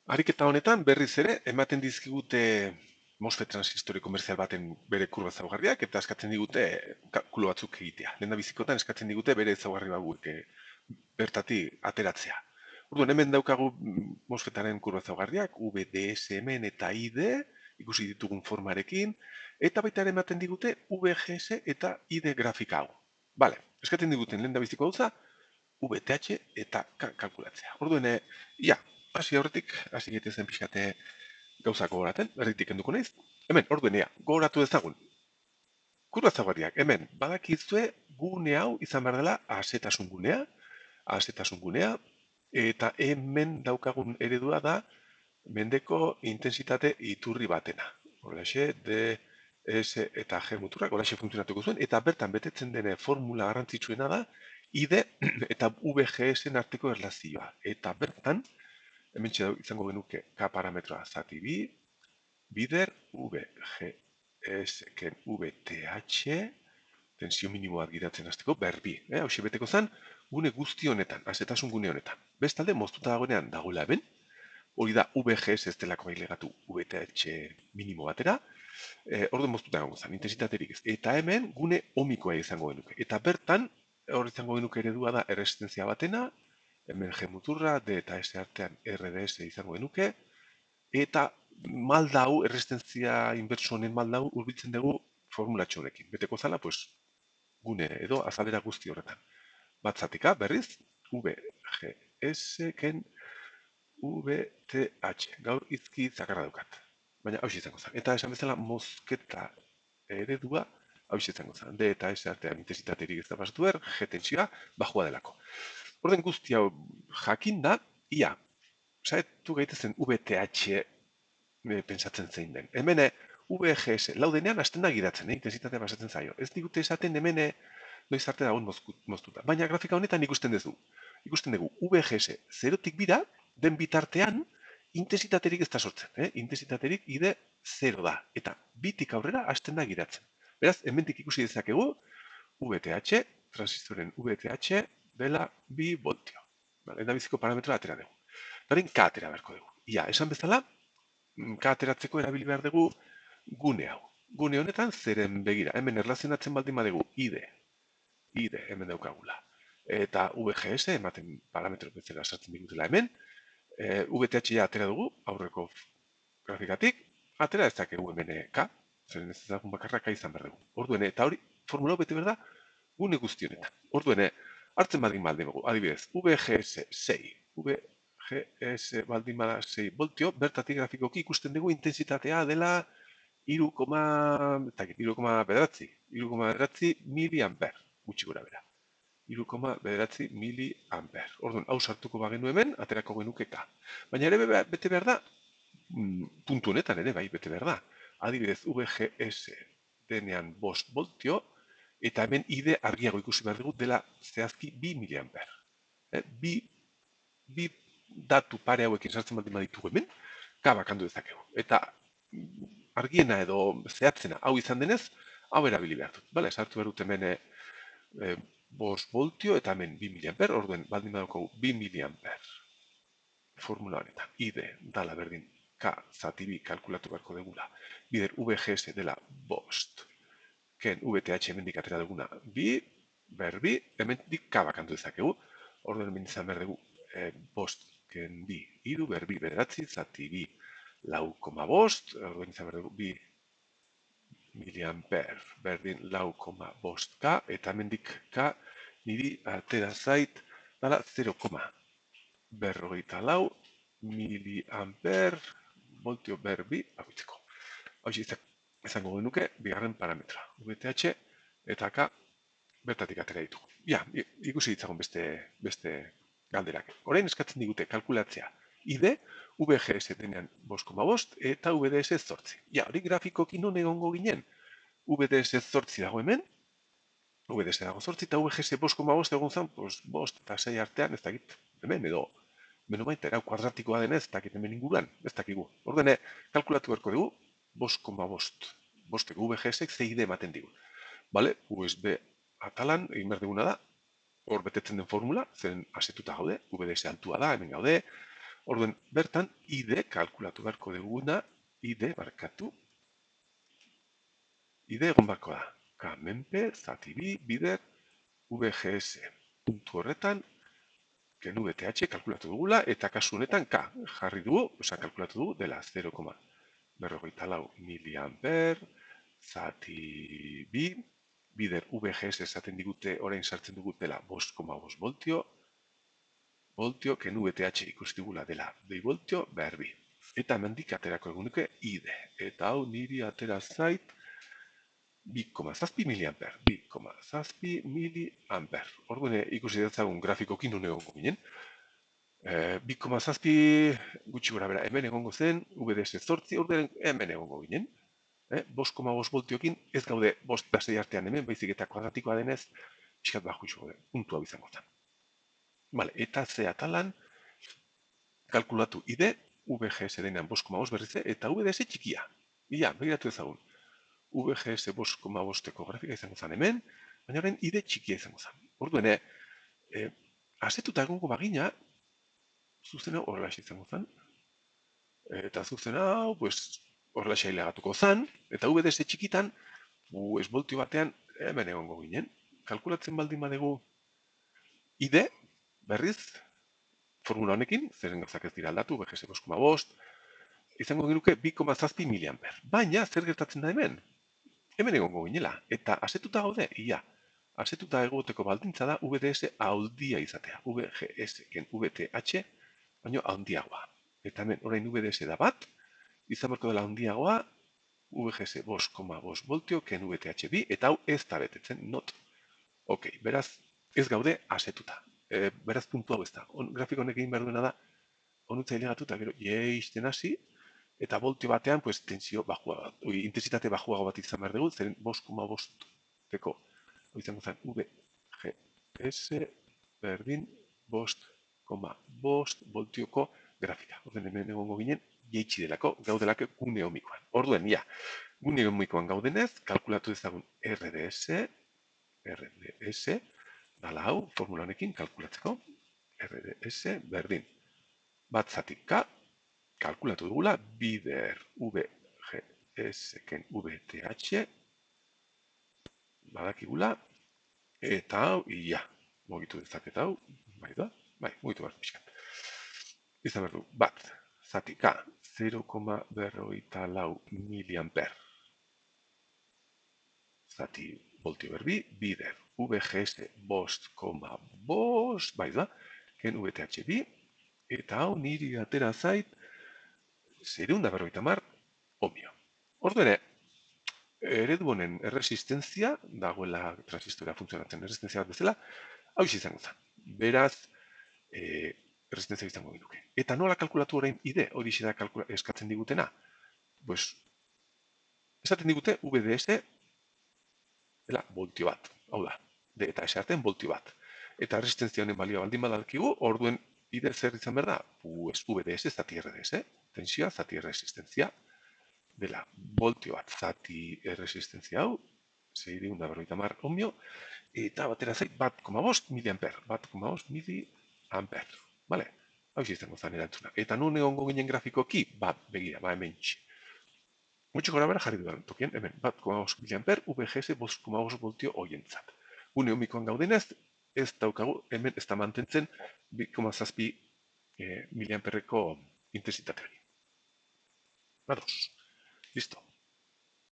Ariketa honetan berriz ere ematen dizkigute MOSFET transistori komerzial baten bere kurba ezaugarriak eta eskatzen digute kalkulu batzuk egitea. Lehendabizikotan eskatzen digute bere ezaugarri hauek bertatik ateratzea. Orduan hemen daukagu MOSFETaren kurba ezaugarriak VDS hemen eta ID ikusi ditugun formarekin eta baita ere ematen digute VGS eta ID grafika hau. Vale, eskatzen diguten lehendabiziko gauza VTH eta kalkulatzea. Orduan, ia, hasi aurretik, hasi gaitezen pixkate gauzak gogoraten, erditik enduko naiz. Hemen, orduen, gogoratu dezagun. Kurba ezaugarriak, hemen, badakizue gune hau izan behar dela asetasun gunea, eta hemen daukagun eredua da mendeko intensitate iturri batena. Horrexe, D, S eta G muturrak, horrexe funtzionatuko zuen, eta bertan betetzen dene formula garrantzitsuena da, ID eta VGS-en arteko erlazioa. Eta bertan, hemen izango genuke K parametroa zati bi, bider VGS ken VTH, tensio minimoa gidatzen hasteko berbi. Hau beteko zen, gune guzti honetan, azetasun gune honetan. Bestalde, moztuta dagoenean dagoela hemen, hori da VGS ez delako bailegatu VTH minimo batera, ordu moztuta egongo zen, intensitaterik ez. Eta hemen gune omikoa izango genuke. Eta bertan, hor izango genuke eredua da erresistentzia batena, hemen G muturra, D eta S artean RDS izango genuke, eta maldau, erresistentzia inbertsu honen maldau, urbitzen dugu formulatxo honekin. Beteko zala, pues, gune edo azalera guzti horretan. Batzatika, berriz, VGS ken VTH. Gaur izki zakarra daukat. Baina hau izango zen. Eta esan bezala mozketa eredua hau izango zen. D eta S artean intensitaterik ez da pasatu er, G tensioa bajua delako. Orden guzti hau jakinda, ia, saetu gaitezen VTH pensatzen zein den. Hemen VGS laudenean hasten da gidatzen, intensitatea pasatzen zaio. Ez digute esaten hemen noiz arte dagoen moztuta. Baina grafika honetan ikusten dugu. Ikusten dugu VGS zerotik bira, den bitartean intensitaterik ez da sortzen. Intensitaterik ide 0 da. Eta bitik aurrera hasten da gidatzen. Beraz, hemendik ikusi dezakegu VTH, transistoren VTH dela 2 voltio. Eta biziko parametroa atera dugu. Darin K atera beharko dugu. Ia, esan bezala, K ateratzeko erabili behar dugu gune hau. Gune honetan zeren begira. Hemen erlazionatzen baldin badugu ID hemen daukagula. Eta VGS ematen parametro bezala sartzen digutela hemen. VTH atera dugu aurreko grafikatik. Atera ez dakegu hemen K. Zeren ez dagoen bakarra K izan behar dugu. Orduen, eta hori formula bete behar da gune guzti honetan. Orduen, hartzen baldin dugu. Adibidez, VGS 6. VGS baldin bada 6 voltio, bertatik grafikoki ikusten dugu intensitatea dela 3,9 miliamper, gutxi gora bera. 3,9 miliamper. Orduan, hau sartuko bagenu hemen, aterako genuke K. Baina ere bete behar da, puntu honetan ere bai bete behar da. Adibidez, VGS denean 5 voltio, eta hemen ID argiago ikusi behar dugu dela zehazki 2 miliamper. Bi datu pare hauekin sartzen baldin baditugu hemen, K bakandu dezakegu. Eta argiena edo zehatzena hau izan denez, hau erabili behar dut. Bale, sartu behar dut hemen 5 voltio eta hemen 2 miliamper, orduen baldin badaukagu 2 miliamper formula honetan. ID dala berdin K zati bi kalkulatu beharko degula. Bider VGS dela 5. Ken VTH hemendik atera duguna 2, berbi, hemendik K bakandu dezakegu. Orduen hemen izan behar dugu 5 ken 2, iru, berbi, bederatzi, zati 2, 4,5, orduen izan behar dugu 2 miliamper berdin 4,5K, eta hemendik K niri atera zait dala 0,54 miliamper voltio berbi bakoitzeko. Hau izango genuke bigarren parametroa. VTH eta K bertatik atera ditugu. Ja, ikusi ditzagun beste galderak. Orain eskatzen digute kalkulatzea ID, VGS denean 5,5 eta VDS 8. Ja, hori grafikoki non egongo ginen? VDS 8 dago hemen, VDS dago 8 eta VGS 5,5 egon zen, 5 eta 6 artean, ez dakit, hemen edo, beno baita, erau kuadratikoa denez, ez dakit hemen inguruan, ez dakigu. Ordene, kalkulatu beharko dugu, 5,5. 5 VGS CID ematen digu. Bale, USB atalan, egin behar duguna da, hor betetzen den formula, zen asetuta gaude, VDS altua da, hemen gaude, Orduen, bertan, ID kalkulatu beharko duguna, ID barkatu, ID egon beharko da. K menpe, zati bi, bider, VGS. Puntu horretan, ken VTH kalkulatu dugula, eta kasu honetan K jarri dugu, kalkulatu dugu, dela 0,54 miliamper, zati bi, bider VGS esaten digute, orain sartzen dugu dela 5,5 voltio, ken VTH ikusi dugula dela 2 voltio, berbi. Eta hemendik aterako egunuke ID. Eta hau niri atera zait 2,7 miliamper. 2,7 miliamper. Orduan ikusi dutzagun grafikokin nune egongo ginen. 2,7 gutxi gora bera hemen egongo zen, VDS zortzi, orduan hemen egongo ginen. 5,5 voltiokin ez gaude 5 eta 6 artean hemen, baizik eta kuadratikoa denez, pixkat bajo iso gaude, puntu hau izango zen. Vale, eta ze atalan, kalkulatu ID, VGS denean 5,5 berriz eta VDS txikia. Ia, begiratu ezagun. VGS 5,5-eko grafika izango zen hemen, baina orain ID txikia izango zen. Orduan, asetuta egongo bagina, zuzen hau horrela izango zen. Eta zuzen hau, horrela hilagatuko zen, eta VDS txikitan, voltio batean hemen egongo ginen. Kalkulatzen baldin badegu ID, berriz, formula honekin, zeren gauzak ez dira aldatu, VGS 5,5, izango genuke 2,7 miliamper. Baina, zer gertatzen da hemen? Hemen egongo ginela, eta asetuta gaude, ia, asetuta egoteko baldintza da VDS handia izatea, VGS ken VTH, baino handiagoa. Eta hemen, orain VDS da bat, izan berko dela handiagoa, VGS 5,5 voltio ken VTH bi, eta hau ez da betetzen, not. Ok, beraz, ez gaude asetuta. Beraz, puntu hau ez da. Grafiko honek egin behar duena da, onutzaile gatuta, gero, jeisten hasi, eta voltio batean, tensio bajua, intensitate bajuago bat izan behar dugu, zeren 5,5-teko, izango zen, VGS berdin 5,5 voltioko grafika. Orden hemen egongo ginen, jeitsi delako, gaudelako gune omikoan. Orduen, ja, gune omikoan gaudenez, kalkulatu ezagun RDS, dala hau, formula honekin kalkulatzeko, RDS berdin, bat zatik K, kalkulatu dugula, bider VGS ken VTH, badakigula, eta hau, ia, mugitu dezaket hau, bai da, bai, mugitu behar pixkat. Izan behar du, bat, zati K, 0,54 miliamper. Zati voltio berbi, bider VGS 5,5, bai da, ken VTH bi, eta hau niri atera zait, 650 ohmio. Orduan, eredu honen erresistenzia, dagoela transistorea funtzionatzen erresistenzia bat bezala, hau izango zen. Beraz, erresistenzia izango genuke. Eta nola kalkulatu orain ID, hori da eskatzen digutena? Esaten digute VDS dela voltio bat, hau da, D eta S artean voltio bat. Eta erresistentzia honen balioa baldin badalkigu, orduen ID zer izan behar da? VDS zati RDS, tensioa zati erresistentzia, dela voltio bat zati erresistentzia hau, 650 ohmio, eta batera zait 1,5 miliamper, 1,5 miliamper. Vale? Hau izango zen erantzuna. Eta nun egongo ginen grafikoki, begira, hemen txi. Gutxi gora bera jarri dudan tokien, hemen 1,5 miliamper, VGS 5,5 voltio hoientzat. Gune omikoan gaudenez, ez daukagu, hemen ez da mantentzen 2,7 miliamperreko intensitate hori. Badoz. Listo.